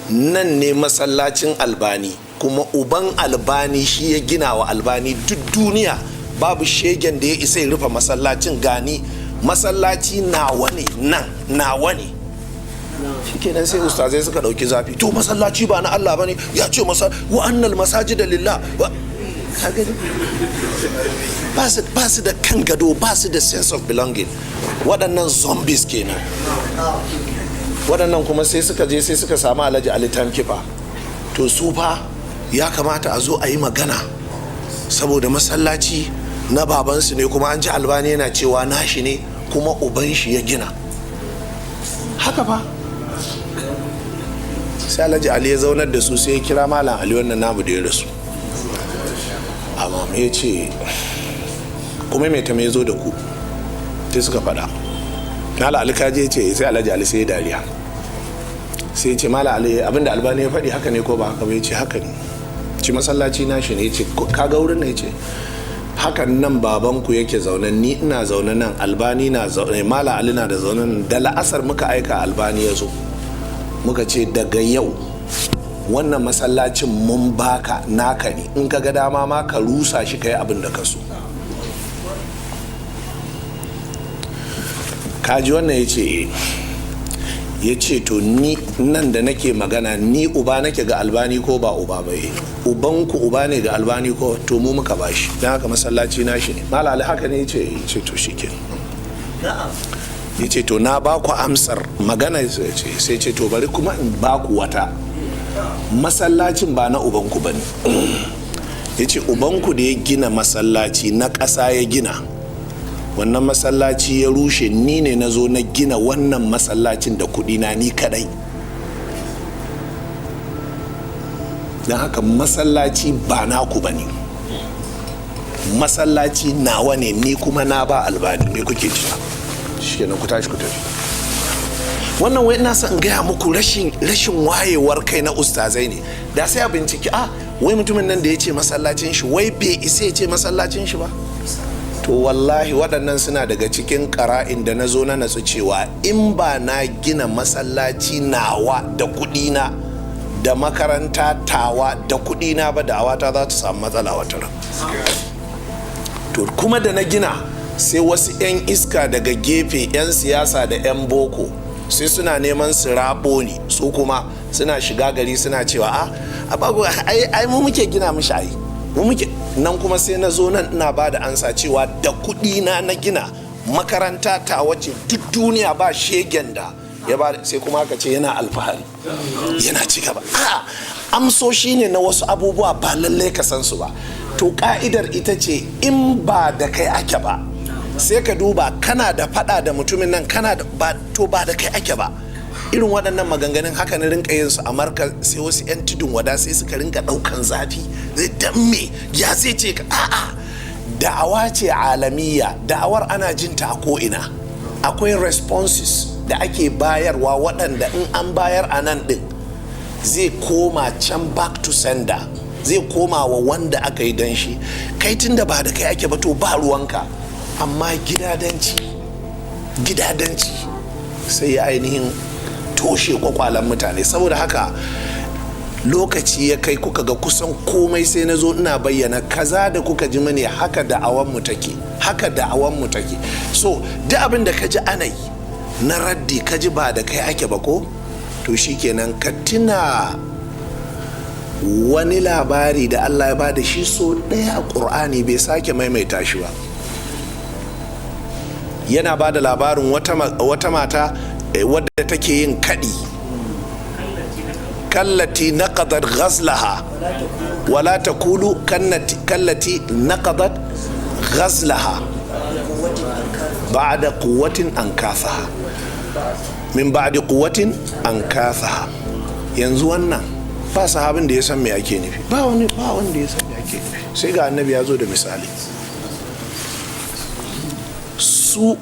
nan ne masallacin Albani, kuma uban Albani shi ya gina wa Albani. Duk duniya babu shegen da ya isa ya rufe masallacin. Gani masallaci nawa ne, nan nawa ne. Shikenan sai ustazai suka dauki zafi, to masallaci ba na Allah bane, ya ce masa wa annal masajida lillah. Ba su da kan gado, ba su da sense of belonging. Waɗannan zombies kenan. Waɗannan kuma sai suka je sai suka samu Alhaji Ali Tankifa. To su fa ya kamata a zo a yi magana, saboda masallaci na babansu ne, kuma an ji Albani yana cewa nashi ne, kuma uban shi ya gina. Haka fa sai Alhaji Ali ya zaunar da su, sai ya kira Malam Ali wannan namu da ya rasu. Amma ya ce kuma mai ta mai zo da ku, sai suka faɗa. Malam Ali kaje ce, sai Alhaji Ali sai ya dariya, sai ce Malam Ali abinda Albani ya faɗi haka ne ko ba haka ba? Ya ce haka ne. Ci masallaci nashi ne. Ya ce ka ga wurin ne? Ya ce hakan nan babanku yake zaune, ni ina zaune nan, Albani na zaune, Malam Ali na da zaune nan. Da la'asar muka aika Albani ya zo, muka ce daga yau wannan masallacin mun baka, naka ne, in ka ga dama ma ka rusa shi kai abin da ka so. Kaji wannan? Ya ce ya ce to ni nan da nake magana, ni uba nake ga Albani ko ba uba ba? Ubanku uba ne ga Albani ko? To mu muka bashi, don haka masallaci nashi ne. Malam Ali haka ne? Ya ce to shi ke. Ya ce to na ba ku amsar magana. Sai ce to bari kuma in ba ku wata. Masallacin ba na ubanku ba ne. Ya ce ubanku da ya gina masallaci na ƙasa ya gina, wannan masallaci ya rushe, ni ne na zo na gina wannan masallacin da kuɗi na ni kadai. don haka masallaci ba naku ba ne, masallaci nawa ne, ni kuma na ba Albani. Me kuke ji? Shikenan ku tashi ku tafi. Wannan wai ina son gaya muku rashin wayewar kai na ustazai ne. Da sai a binciki, wai mutumin nan da ya ce masallacin shi, wai bai isa ya ce masallacin shi ba? To wallahi waɗannan suna daga cikin ƙara'in da na zo na natsu cewa in ba na gina masallaci nawa da kuɗina da makaranta tawa da kuɗina ba, da awata za ta samu matsala wata ran. To kuma da na gina, sai wasu 'yan iska daga gefe, 'yan siyasa da 'yan boko, sai suna neman su rabo ni, su kuma suna shiga gari suna cewa ai mu muke gina mishi, ai mu muke nan. Kuma sai na zo nan ina ba da ansa cewa da kuɗi na gina makaranta ta wace duk duniya ba shegen da ya ba. Sai kuma aka ce yana alfahari, yana ci gaba. Amsoshi ne na wasu abubuwa ba lallai ka san su ba. To ka'idar ita ce in ba da kai ake ba, sai ka duba kana da fada da mutumin nan, kana da ba da kai ake ba. Irin waɗannan maganganun haka na rinka yin su a Marka, sai wasu 'yan tudun wada sai suka rinka ɗaukan zafi. Dan me ya sai ce ka da'awa ce alamiya, da'awar ana jinta a ko'ina. Akwai responses da ake bayarwa waɗanda in an bayar a nan ɗin zai koma can back to sender, zai koma wa wanda aka yi dan shi. Kai tun da ba da kai ake ba to ba ruwanka. Amma gidadanci sai ya ainihin toshe kwakwalan mutane. Saboda haka lokaci ya kai kuka ga kusan komai sai na zo ina bayyana kaza da kuka ji mani haka da'awanmu take. So duk abin da ka ji ana yi na raddi ka ji ba da kai ake ba ko, to shikenan ka tuna wani labari da Allah ya bada shi so ɗaya a ƙur'ani, bai sake maimaita shi ba. Yana ba da labarin wata mata wadda take yin kaɗi. kallati naqadat ghazlaha wala taqulu kallati naqadat ghazlaha ba'da quwwatin ankathaha min ba'di quwwatin ankathaha. Yanzu wannan ba sahabin da ya san me ake nufi, ba wanda ya san me ake nufi, sai ga annabi ya zo da misali. Su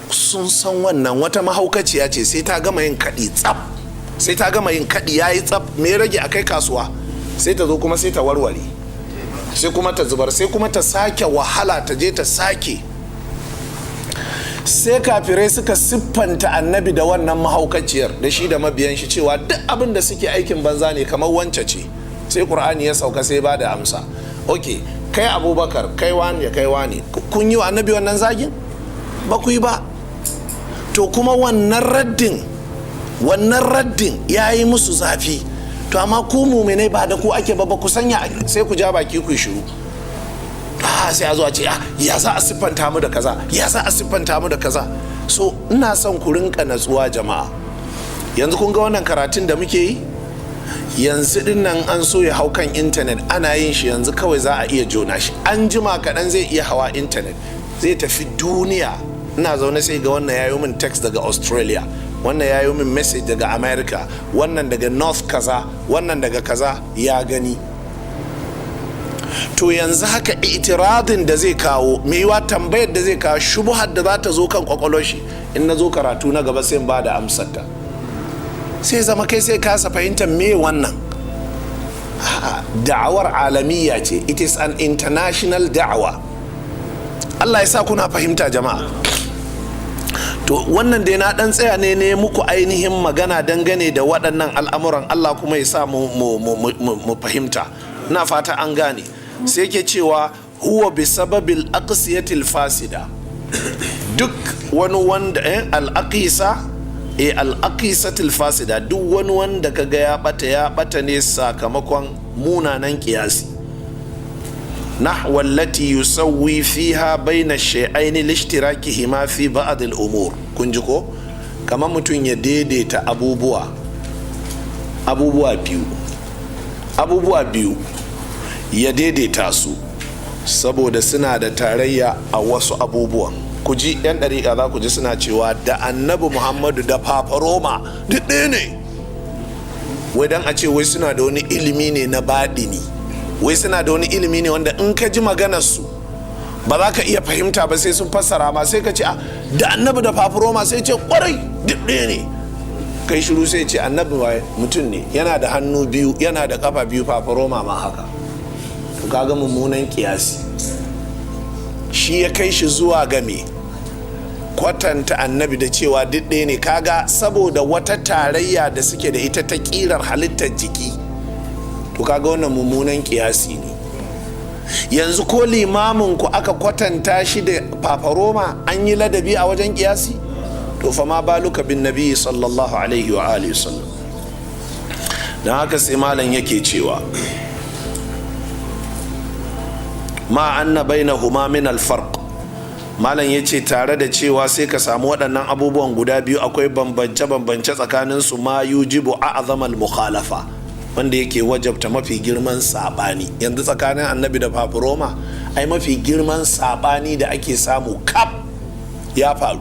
sun san wannan. Wata mahaukaciya ce sai ta gama yin kaɗi tsaf, sai ta gama yin kaɗi ya yi tsaf, me rage a kai kasuwa, sai ta zo kuma sai ta warware, sai kuma ta zubar, sai kuma ta sake wahala ta je ta sake. sai kafirai suka siffanta annabi da wannan mahaukaciyar da shi da mabiyan shi cewa duk abin da suke aikin banza ne kamar wance ce. Sai Qur'ani ya sauka sai ba da amsa. Ok, kai Abubakar, kai wani kun yi wa annabi wannan zagin? Ba ku yi ba. To kuma wannan raddin ya yi musu zafi. To amma ku muminai ba da ku ake ba ku sanya, sai ku ja baki ku shiru. Sai a zo a ce ya za a siffanta mu da kaza, ya za a siffanta mu da kaza. So ina son ku rinka natsuwa jama'a. Yanzu kun ga wannan karatun da muke yi, yanzu din nan an so ya hau kan intanet, ana yin shi yanzu kawai za a iya jona shi, an jima kaɗan zai iya hawa intanet, zai tafi duniya. Ina zaune sai ga wannan yayo min text daga Australia, wannan yayo min message daga America, wannan daga North kaza, wannan daga kaza, ya gani. To yanzu haka itiradin da zai kawo, mai yiwa tambayar da zai kawo, shubuhar da za ta zo kan kwakwalwar shi, in na zo karatu na gaba sai ba da amsarta. Sai zama kai sai kasa fahimtar me wannan. Da'awar alamiya ce, it is an international da'awa. Allah ya sa kuna fahimta jama'a. To wannan dai na dan tsaya ne muku ainihin magana dangane da waɗannan al'amuran, Allah kuma ya sa mu fahimta. Na fata an gane. Sai ke cewa huwa bi sababil aqsiyatil fasida. Duk wani wanda al'aqisatil fasida, duk wani wanda kaga ya bata ne sakamakon munanan kiyasi. Nahwa allati yusawwi fiha bayna shay'ain lishtirakihima fi ba'd al-umur. Kun ji ko? Kamar mutum ya daidaita abubuwa biyu ya daidaita su saboda suna da tarayya a wasu abubuwan. Ku ji yan ɗariƙa za ku ji suna cewa da annabi Muhammadu da Papa Roma duk ɗaya ne. Wai dan a ce wai suna da wani ilimi ne na baɗini, wai suna da wani ilimi ne wanda in ka ji maganarsu ba za ka iya fahimta ba sai sun fassara ma, sai ka ce da annabi da Papa Roma, sai ce kwarai duk ɗaya ne. Kai shiru sai ce annabi waye mutum ne, yana da hannu biyu, yana da kafa biyu, Papa Roma ma haka. To kaga mummunan kiyasi shi ya kai shi zuwa game kwatanta annabi da cewa duk ɗaya ne. Kaga saboda wata tarayya da suke da ita ta kirar halittar jiki, to kaga wannan mummunan kiyasi ne. Yanzu ko limamin ku aka kwatanta shi da Papa Roma, an yi ladabi a wajen kiyasi? To fa ma baluka bin nabi sallallahu alaihi wa alihi wasallam. Dan haka sai malam yake cewa ma anna bainahuma min al-farq. Malam yace tare da cewa sai ka samu waɗannan abubuwan guda biyu akwai bambance tsakanin su, ma yujibu a'zama al-mukhalafa, wanda yake wajabta mafi girman sabani. Yanzu tsakanin annabi da Papa Roma ai mafi girman sabani da ake samu kaf ya faru.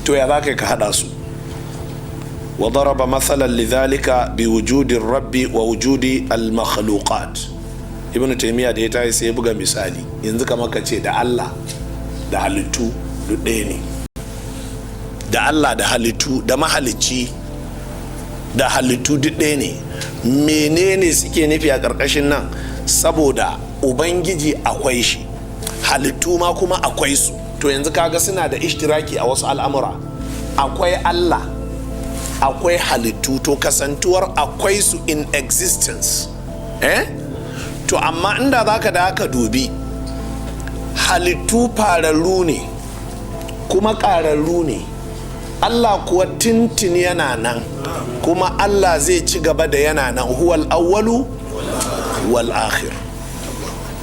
To ya za ka hada su? Wa daraba mathalan lidhalika bi wujudi rabbi wa wujudi al-makhluqat. Ibn Taymiyyah da ya tayi sai ya buga misali. Yanzu kamar ka ce da Allah da halittu duk ɗaya ne. Da Allah da halittu, da mahalicci da halittu duk ɗaya ne. Menene suke nufi a ƙarƙashin nan? Saboda Ubangiji akwai shi, halittu ma kuma akwai su. To yanzu kaga suna da ishtiraki a wasu al'amura. Akwai Allah, akwai halittu, to kasantuwar akwai su in existence. To amma inda zaka da haka dubi, halittu fararru ne kuma ƙararru ne. Allah kuwa tintin yana nan, kuma Allah zai ci gaba da yana nan, huwal awwalu wal akhir.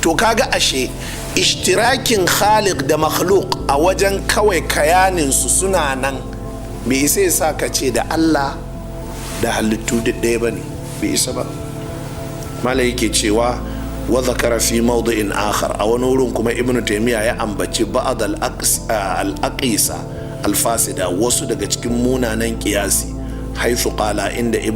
To kaga ashe ishtirakin khaliq da makhluk a wajen kawai kayaninsu suna nan, bai isa sa ka ce da Allah da halittu duk ɗaya ba ne, bai isa ba. Mala yake cewa wa zakara fi mawdi'in akhar, a wani wurin kuma Ibn Taymiyyah ya ambaci ba'd al-aqisa al-fasida, wasu daga cikin munanan kiyasi, haythu qala inda Ibn